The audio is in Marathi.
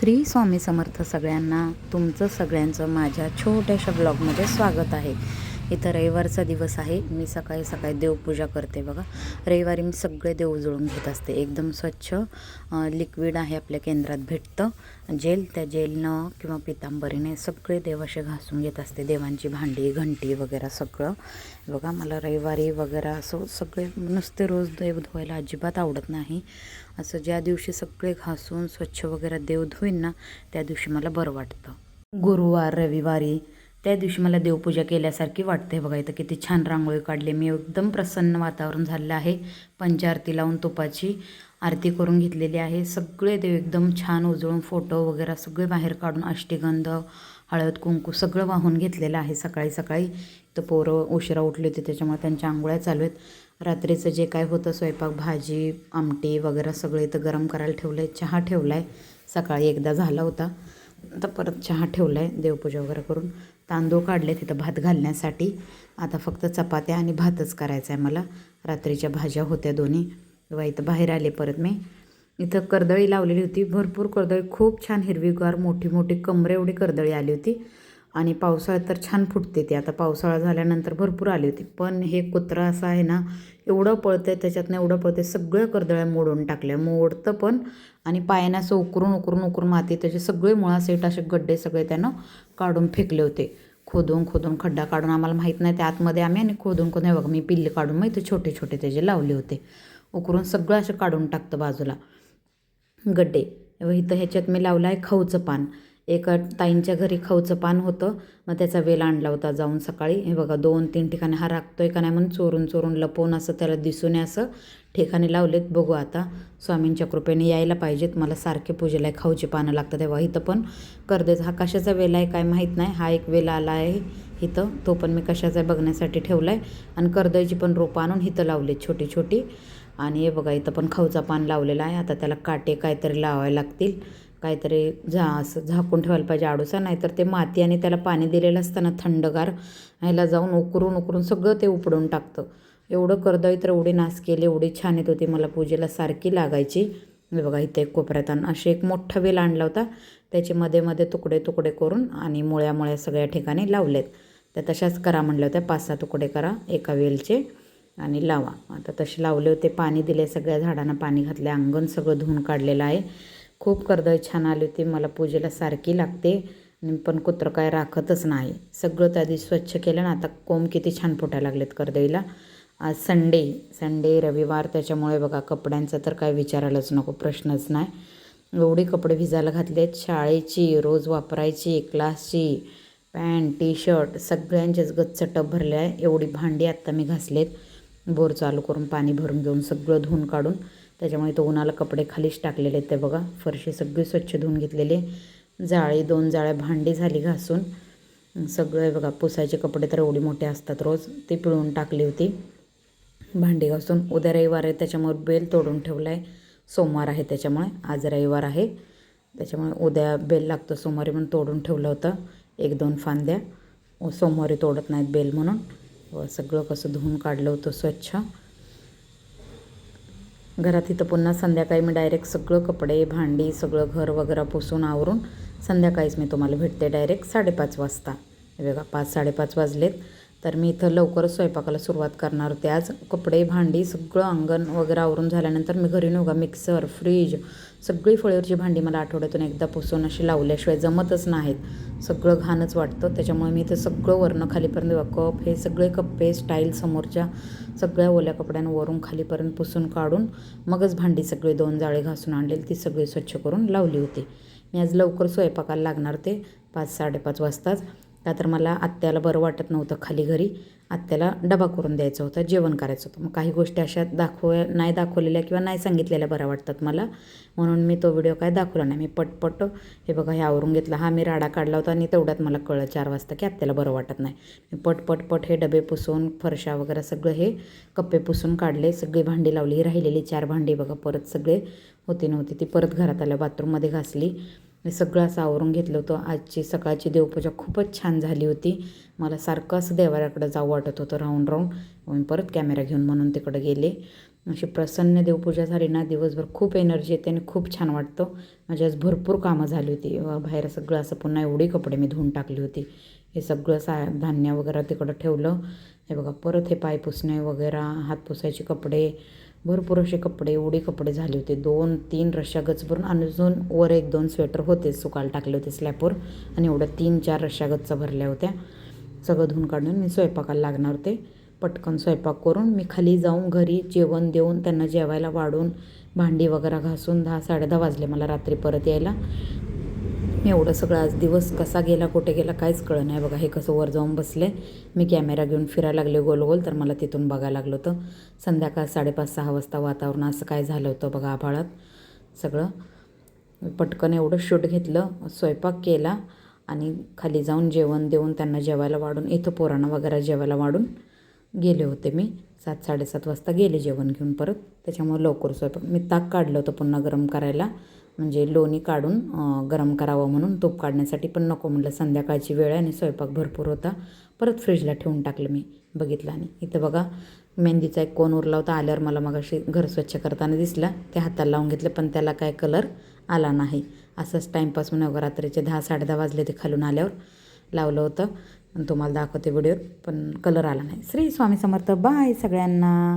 श्री स्वामी समर्थ सगळ्यांना. तुमचं सगळ्यांचं माझ्या छोट्याशा ब्लॉगमध्ये स्वागत आहे. इथं रविवारचा दिवस आहे. मी सकाळी सकाळी देवपूजा करते बघा. रविवारी मी सगळे देव उजळून घेत असते. एकदम स्वच्छ लिक्विड आहे आपल्या केंद्रात भेटतं जेल, त्या जेलनं किंवा पितांबरीने सगळे देव असे घासून घेत असते. देवांची भांडी घंटी वगैरे सगळं बघा. मला रविवारी वगैरे असं सगळे नुसते रोज देव धुवायला अजिबात आवडत नाही. असं ज्या दिवशी सगळे घासून स्वच्छ वगैरे देव धुईन ना, त्या दिवशी मला बरं वाटतं. गुरुवार रविवारी त्या दिवशी मला देवपूजा केल्यासारखी वाटते बघा. इथं किती छान रांगोळी काढली मी. एकदम प्रसन्न वातावरण झालेलं आहे. पंचारती लावून तुपाची आरती करून घेतलेली आहे. सगळे देव एकदम छान उजळून फोटो वगैरे सगळे बाहेर काढून अष्टगंध हळद कुंकू सगळं वाहून घेतलेलं आहे सकाळी सकाळी. तर पोरं उशिरा उठले होते त्याच्यामुळे त्यांच्या आंघोळ्या चालू आहेत. रात्रीचं जे काय होतं स्वयंपाक भाजी आमटी वगैरे सगळे इथं गरम करायला ठेवलं आहे. चहा ठेवला आहे. सकाळी एकदा झाला होता, आता परत चहा ठेवला आहे देवपूजा वगैरे करून. तांदूळ काढले तिथं भात घालण्यासाठी. आता फक्त चपात्या आणि भातच करायचा आहे मला. रात्रीच्या भाज्या होत्या दोन्ही. तेव्हा इथं बाहेर आले परत मी. इथं कर्दळी लावलेली होती. भरपूर कर्दळी, खूप छान हिरवीगार मोठी मोठी कमरे एवढी कर्दळी आली होती. आणि पावसाळ्यात तर छान फुटते ती. आता पावसाळा झाल्यानंतर भरपूर आली होती. पण हे कुत्रा असं आहे ना, एवढं पळतं आहे त्याच्यातनं, एवढं पळते सगळ्या कर्दळ्या मोडून टाकल्या. मोडतं पण आणि पायानं असं उकरून उकरून उकरून माती त्याचे सगळे मुळासहित असे गड्डे सगळे त्यानं काढून फेकले होते. खोदून खोदून खड्डा काढून, आम्हाला माहीत नाही त्या आतमध्ये आम्ही आणि खोदून खोदून हे बघा मी पिल्ले काढून मग इथे छोटे छोटे त्याचे लावले होते. उकरून सगळं असं काढून टाकतं बाजूला गड्डे. इथं ह्याच्यात मी लावलं आहे खवचं पान. एका ताईंच्या घरी खवचं पान होतं, मग त्याचा वेल आणला होता जाऊन सकाळी. हे बघा 2-3 ठिकाणी हा राखतोय का नाही म्हणून चोरून चोरून लपवून असं त्याला दिसू नये असं ठिकाणी लावलेत. बघू आता स्वामींच्या कृपेने यायला पाहिजेत. मला सारखे पूजेला खाऊची पानं लागतात. तेव्हा इथं पण कर्देचा हा कशाचा वेल आहे काय माहीत नाही. हा एक वेल आला आहे इथं, तो पण मी कशाचा बघण्यासाठी ठेवला आहे. आणि कर्दळीची पण रोपं आणून इथं लावली छोटी छोटी. आणि हे बघा इथं पण खवचा पान लावलेला आहे. आता त्याला काटे काहीतरी लावावे लागतील, काहीतरी असं झाकून ठेवायला पाहिजे आडूसा, नाहीतर ते माती आणि त्याला पाणी दिलेलं असताना थंडगार ह्याला जाऊन उकरून उकरून सगळं ते उपडून टाकतं. एवढं कर्दळी तर एवढी नास केली, एवढी छान येत होती मला पूजेला सारखी लागायची. हे बघा इथे एक कोपऱ्यात असे एक मोठा वेल आणला होता, त्याचे मध्ये मध्ये तुकडे तुकडे करून आणि मुळ्या सगळ्या ठिकाणी लावलेत. त्या तशाच करा म्हणल्या होत्या, 5-6 तुकडे करा एका वेलचे आणि लावा. आता तसे लावले होते. पाणी दिले, सगळ्या झाडांना पाणी घातले. अंगण सगळं धुवून काढलेलं आहे. खूप कर्दळी छान आली होती. मला पूजेला सारखी लागते. पण कुत्रं काय राखतच नाही. सगळं त्या दिवशी स्वच्छ केलं ना. आता कोंब किती छान फुटायला लागलेत कर्दळीला. आज संडे रविवार, त्याच्यामुळे बघा कपड्यांचा तर काय विचारायलाच नको, प्रश्नच नाही. एवढे कपडे भिजायला घातलेत. शाळेची रोज वापरायची, क्लासची पॅन्ट टी शर्ट सगळ्यांचेच गच्च टप भरले आहे. एवढी भांडी आत्ता मी घासलेत. बोर चालू करून पाणी भरून घेऊन सगळं धुवून काढून. त्याच्यामुळे तो उन्हाला कपडे खालीच टाकलेले आहेत. ते बघा फरशी सगळी स्वच्छ धुवून घेतलेले. 2 जाळ्या भांडी झाली घासून. सगळे बघा पुसायचे कपडे तर एवढे मोठे असतात रोज, ते पिळून टाकली होती भांडी घासून. उद्या रविवार आहे त्याच्यामुळे बेल तोडून ठेवला आहे. सोमवार आहे त्याच्यामुळे, आज रविवार आहे त्याच्यामुळे उद्या बेल लागतो. सोमवारी म्हणून तोडून ठेवलं होतं 1-2 फांद्या. सोमवारी तोडत नाहीत बेल म्हणून. सगळं कसं धुवून काढलं होतं स्वच्छ. घरात इथं पुन्हा संध्याकाळी मी डायरेक्ट सगळं कपडे भांडी सगळं घर वगैरे पुसून आवरून संध्याकाळीच मी तुम्हाला भेटते डायरेक्ट 5:30 वाजता. हे बघा 5-5:30 वाजलेत. तर मी इथं लवकरच स्वयंपाकाला सुरुवात करणार होते आज. कपडे भांडी सगळं अंगण वगैरे आवरून झाल्यानंतर मी घरी नव्हता. मिक्सर फ्रीज सगळी फळीवरची भांडी मला आठवड्यातून एकदा पुसून अशी लावल्याशिवाय जमतच नाहीत. सगळं घाणच वाटतं. त्याच्यामुळे मी इथं सगळं वरनं खालीपर्यंत कप हे सगळे कप्पे स्टाईल समोरच्या सगळ्या ओल्या कपड्यांना वरून खालीपर्यंत पुसून काढून मगच भांडी सगळी 2 जाळे घासून आणलेली ती सगळी स्वच्छ करून लावली होती. मी आज लवकर स्वयंपाकाला लागणार ते 5-5:30 वाजताच. का तर मला आत्याला बरं वाटत नव्हतं खाली घरी. आत्याला डबा करून द्यायचं होतं, जेवण करायचं होतं. मग काही गोष्टी अशा नाही दाखवलेल्या किंवा नाही सांगितलेल्या बऱ्या वाटतात मला, म्हणून मी तो व्हिडिओ काय दाखवला नाही. मी पटपट हे बघा हे आवरून घेतलं. हा मी राडा काढला होता आणि तेवढ्यात मला कळलं 4 वाजता की आत्याला बरं वाटत नाही. मी पट हे डबे पुसून फरशा वगैरे सगळं हे कप्पे पुसून काढले. सगळी भांडी लावली. राहिलेली 4 भांडी बघा परत सगळे होती नव्हती ती परत घरात आल्या बाथरूममध्ये घासली. मी सगळं असं आवरून घेतलं होतं. आजची सकाळची देवपूजा खूपच छान झाली होती. मला सारखं असं देवाऱ्याकडं जावं वाटत होतं राहून मी परत कॅमेरा घेऊन म्हणून तिकडं गेले. अशी प्रसन्न देवपूजा झाली ना, दिवसभर खूप एनर्जी येते आणि खूप छान वाटतं. माझी आज भरपूर कामं झाली होती. बाहेर सगळं असं पुन्हा एवढी कपडे मी धुवून टाकली होती. हे सगळं धान्य वगैरे तिकडं ठेवलं. हे बघा, परत हे पाय पुसणे वगैरे, हात पुसायचे कपडे, भरपूर असे कपडे, एवढे कपडे झाले होते. 2-3 रश्श्या गच्च भरून, अजून वर 1-2 स्वेटर होते सुकायला टाकले होते स्लॅपवर, आणि एवढ्या 3-4 रश्श्या गच्च भरल्या होत्या. सगळं धुवून काढून मी स्वयंपाकाला लागणार होते. पटकन स्वयंपाक करून मी खाली जाऊन घरी जेवण देऊन त्यांना जेवायला वाढून भांडी वगैरे घासून 10-10:30 वाजले मला रात्री परत यायला. एवढं सगळं आज दिवस कसा गेला, कुठे गेला काहीच कळलं नाही. बघा, हे कसं वर जाऊन बसले. मी कॅमेरा घेऊन फिरायला लागले गोल गोल, तर मला तिथून बघायला लागलं होतं. संध्याकाळ 5:30-6 वाजता वातावरण असं काय झालं होतं बघा, आभाळात सगळं. पटकन एवढं शूट घेतलं, स्वयंपाक केला आणि खाली जाऊन जेवण देऊन त्यांना जेवायला वाढून, इथं पोरांना वगैरे जेवायला वाढून गेले होते. मी 7-7:30 वाजता गेले जेवण घेऊन परत. त्याच्यामुळे लवकर स्वयंपाक, मी ताक काढलं होतं पुन्हा गरम करायला, म्हणजे लोणी काढून गरम करावं म्हणून तूप काढण्यासाठी, पण नको म्हटलं, संध्याकाळची वेळ आहे आणि स्वयंपाक भरपूर होता. परत फ्रीजला ठेवून टाकलं मी, बघितलं. आणि इथं बघा, मेहंदीचा एक कोन उरला होता, आल्यावर मला मगाशी घर स्वच्छ करताना दिसला, ते हाताला लावून घेतले, पण त्याला काय कलर आला नाही. असंच टाईमपास म्हणून रात्रीचे 10-10:30 वाजले ते खालून आल्यावर लावलं होतं, आणि तुम्हाला दाखवते व्हिडिओत, पण कलर आला नाही. श्री स्वामी समर्थ. बाय सगळ्यांना.